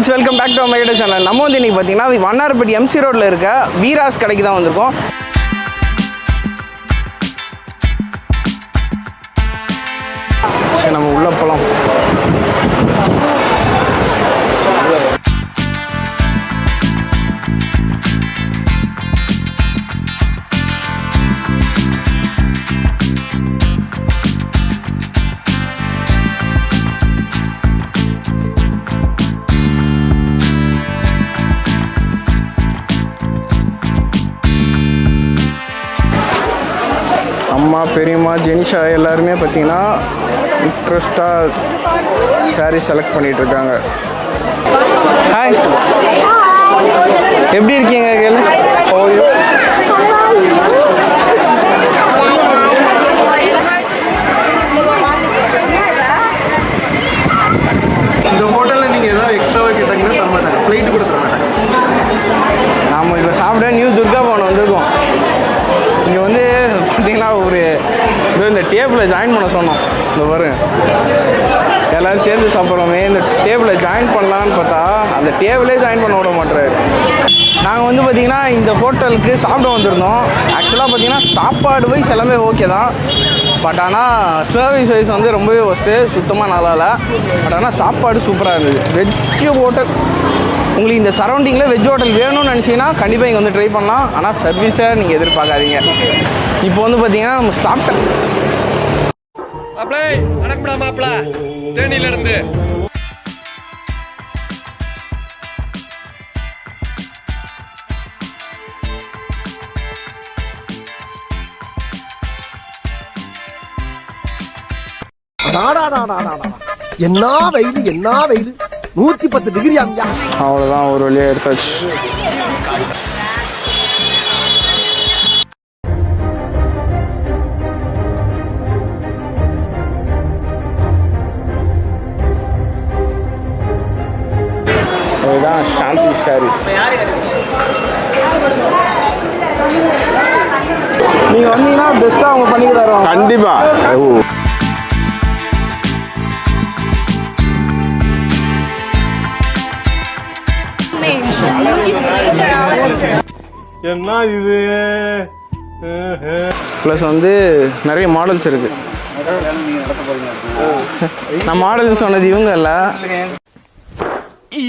guys, welcome back to our YouTube channel. நம்ம வந்து இன்னைக்கு பாத்தீங்கன்னா வண்ணாரப்பேட்டை MC ரோட்ல இருக்க வீராஸ் கடைக்கு தான் வந்திருக்கோம். சரி நம்ம உள்ள போலாம். அம்மா பெரியம்மா ஜெனிஷா எல்லாருமே பார்த்தீங்கன்னா இன்ட்ரெஸ்டாக சாரீ செலக்ட் பண்ணிட்டு இருக்காங்க. ஹாய், எப்படி இருக்கீங்க கேளு? இந்த ஹோட்டலில் நீங்கள் ஏதாவது எக்ஸ்ட்ராவாக கேட்டாங்கன்னா தர மாட்டாங்க, ஃப்ளைட்டு கூட தர மாட்டாங்க. நாம் இப்போ சாப்பிட நியூ துர்கா பவன் வந்திருக்கோம். இங்கே வந்து பார்த்தீங்கன்னா இந்த டேபிளை ஜாயின் பண்ண சொன்னோம். இந்த பாருங்க, எல்லோரும் சேர்ந்து சாப்பிட்றோமே, இந்த டேபிளை ஜாயின் பண்ணலான்னு பார்த்தா அந்த டேபிளே ஜாயின் பண்ண விட மாட்டுறாரு. நாங்கள் வந்து பார்த்திங்கன்னா இந்த ஹோட்டலுக்கு சாப்பிட வந்திருந்தோம். ஆக்சுவலாக பார்த்திங்கன்னா சாப்பாடு வைஸ் எல்லாமே ஓகே தான், பட் ஆனால் சர்வீஸ் வைஸ் வந்து ரொம்பவே ஒஸ்ட்டு, சுத்தமாக நல்லா இல்லை. பட் ஆனால் சாப்பாடு சூப்பராக இருந்தது. வெஜ் ஹோட்டல், உங்களுக்கு இந்த சரௌண்டிங்கில் வெஜ் ஹோட்டல் வேணும்னு நினச்சிங்கன்னா கண்டிப்பாக இங்கே வந்து ட்ரை பண்ணலாம். ஆனால் சர்வீஸை நீங்கள் எதிர்பார்க்காதீங்க. இப்போ வந்து பார்த்தீங்கன்னா நம்ம சாப்பிட்டேன். வணக்கம்டா மாப்பிள, தேனியிலிருந்து. என்ன வெயில், என்ன வெயில், 110 டிகிரி. அவ்வளோதான், ஒரு வழியாக எடுத்தாச்சு. அதுதான் சாந்தி சாரீஸ். நீங்கள் வந்தீங்கன்னா பெஸ்ட்டாக அவங்க பண்ணி தருவாங்க கண்டிப்பாக. என்ன இது? ப்ளஸ் வந்து நிறைய மாடல்ஸ் இருக்கு. நான் மாடல்னு சொன்னது இவங்க இல்லை.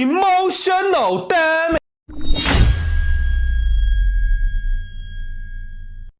Emotional damage.